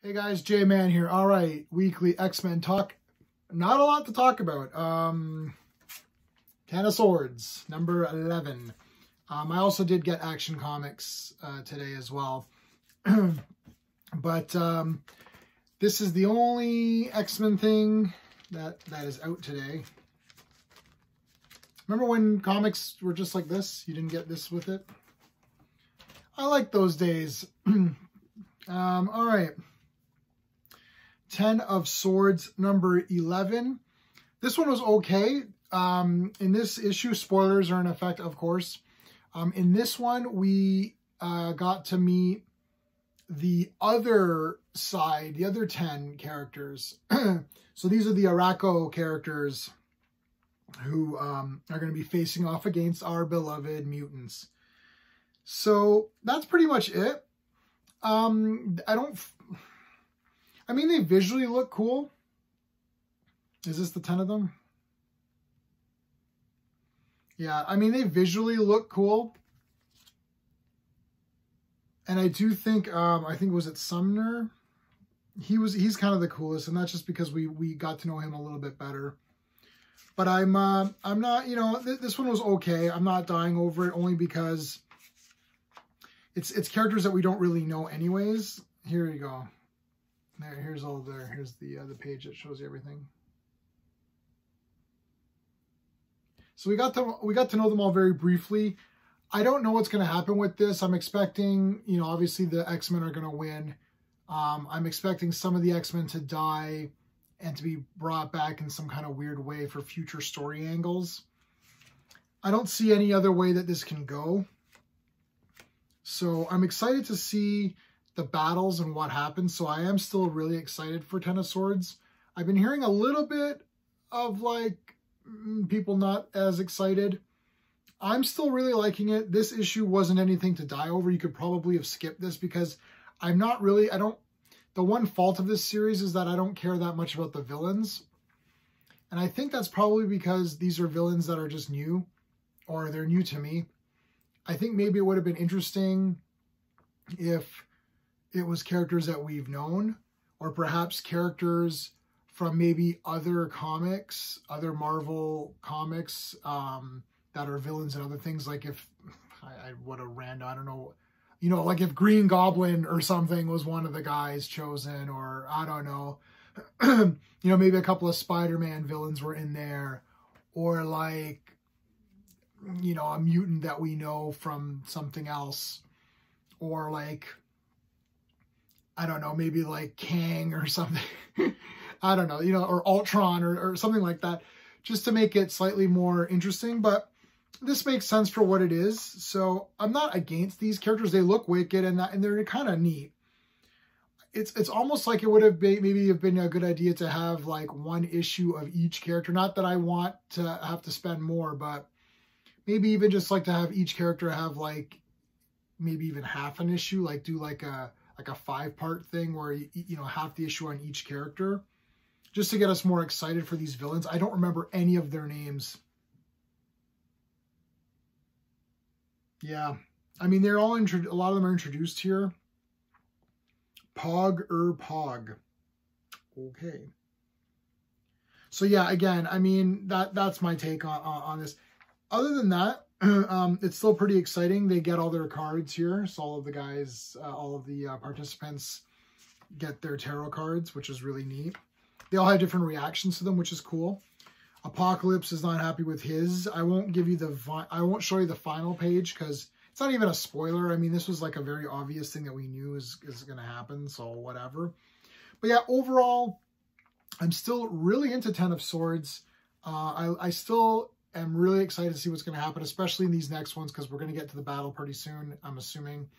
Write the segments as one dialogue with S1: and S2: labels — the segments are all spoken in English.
S1: Hey guys, J-Man here. All right, weekly X-Men talk. Not a lot to talk about. Ten of Swords, number 11. I also did get Action Comics today as well. But this is the only X-Men thing that is out today. Remember when comics were just like this? You didn't get this with it? I like those days. All right. 10 of Swords, number 11. This one was okay. In this issue, spoilers are in effect, of course. In this one, we got to meet the other side, the other 10 characters. So these are the Arakko characters who are going to be facing off against our beloved mutants. So that's pretty much it. I mean, they visually look cool. Is this the 10 of them? Yeah, I mean, they visually look cool. And I do think, was it Sumner? He's kind of the coolest, and that's just because we got to know him a little bit better. But I'm not, you know, this one was okay. I'm not dying over it only because it's characters that we don't really know anyways. Here you go. Here's the page that shows you everything. So we got to know them all very briefly. I don't know what's going to happen with this. I'm expecting, you know, obviously the X-Men are going to win. I'm expecting some of the X-Men to die and to be brought back in some kind of weird way for future story angles. I don't see any other way that this can go. So I'm excited to see the battles and what happens. So I am still really excited for Ten of Swords. I've been hearing a little bit of like people not as excited. I'm still really liking it. This issue wasn't anything to die over. You could probably have skipped this because the one fault of this series is that I don't care that much about the villains. And I think that's probably because these are villains that are just new, or they're new to me. I think maybe it would have been interesting if it was characters that we've known, or perhaps characters from maybe other comics, other Marvel comics that are villains and other things. Like if I would have ran, I don't know, you know, like if Green Goblin or something was one of the guys chosen, or I don't know, you know, maybe a couple of Spider-Man villains were in there, or like, you know, a mutant that we know from something else, or like, I don't know, maybe like Kang or something. I don't know, you know, or Ultron or something like that, just to make it slightly more interesting. But this makes sense for what it is. So I'm not against these characters. They look wicked and they're kind of neat. It's almost like it would have been a good idea to have like one issue of each character. Not that I want to have to spend more, but maybe even just like to have each character have like maybe even half an issue, like do like a 5-part thing where, you know, half the issue on each character, just to get us more excited for these villains. I don't remember any of their names. Yeah, I mean, they're all a lot of them are introduced here. Pog. Okay. So yeah, again, I mean, that's my take on this. Other than that, it's still pretty exciting. They get all their cards here. So all of the guys, all of the participants get their tarot cards, which is really neat. They all have different reactions to them, which is cool. Apocalypse is not happy with his. I won't show you the final page because it's not even a spoiler. I mean, this was like a very obvious thing that we knew is going to happen. So whatever. But yeah, overall, I'm still really into Ten of Swords. I still am really excited to see what's going to happen, especially in these next ones, because we're going to get to the battle pretty soon, I'm assuming.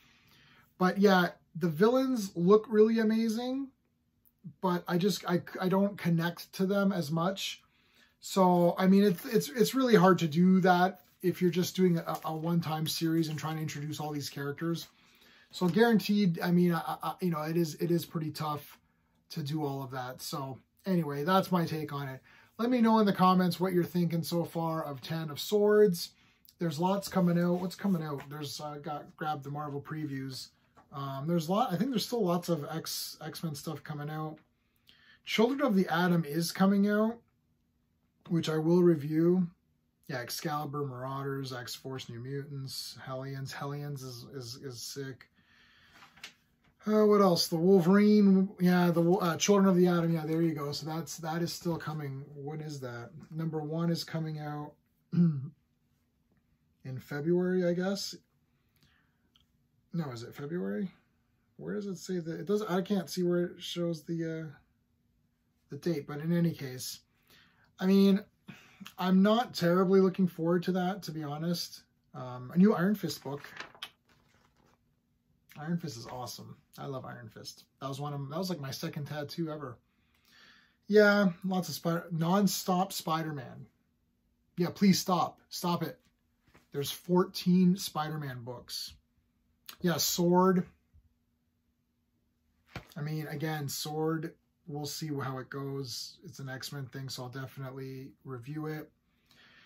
S1: But yeah, the villains look really amazing, but I don't connect to them as much. So, I mean, it's really hard to do that if you're just doing a one-time series and trying to introduce all these characters. So guaranteed, I mean, you know, it is pretty tough to do all of that. So anyway, that's my take on it. Let me know in the comments what you're thinking so far of 10 of Swords. There's lots coming out. What's coming out? There's grabbed the Marvel previews. There's a lot. I think there's still lots of X-Men stuff coming out. Children of the Atom is coming out, which I will review. Yeah, Excalibur, Marauders, X-Force, New Mutants, Hellions. Hellions is sick. What else? The Wolverine. Yeah, the Children of the Atom. Yeah, there you go. So that is still coming. When is that? Number 1 is coming out in February, I guess. No, is it February? Where does it say that? It does. I can't see where it shows the date. But in any case, I mean, I'm not terribly looking forward to that, to be honest. A new Iron Fist book. Iron Fist is awesome. I love Iron Fist. That was like my second tattoo ever. Yeah, lots of non-stop Spider-Man. Yeah, please stop. Stop it. There's 14 Spider-Man books. Yeah, Sword. I mean, again, Sword, we'll see how it goes. It's an X-Men thing, so I'll definitely review it.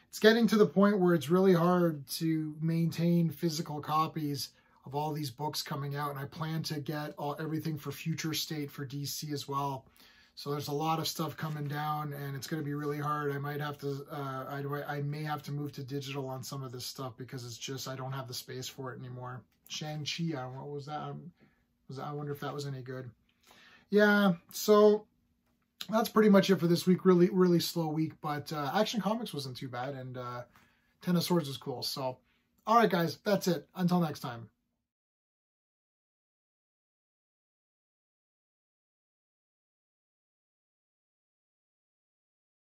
S1: It's getting to the point where it's really hard to maintain physical copies of all these books coming out, and I plan to get everything for Future State for DC as well. So there's a lot of stuff coming down, and it's going to be really hard. I might have to, I may have to move to digital on some of this stuff because it's just, I don't have the space for it anymore. Shang-Chi, what was that? I wonder if that was any good. Yeah, so that's pretty much it for this week. Really, really slow week, but Action Comics wasn't too bad, and Ten of Swords was cool. So, all right, guys, that's it. Until next time.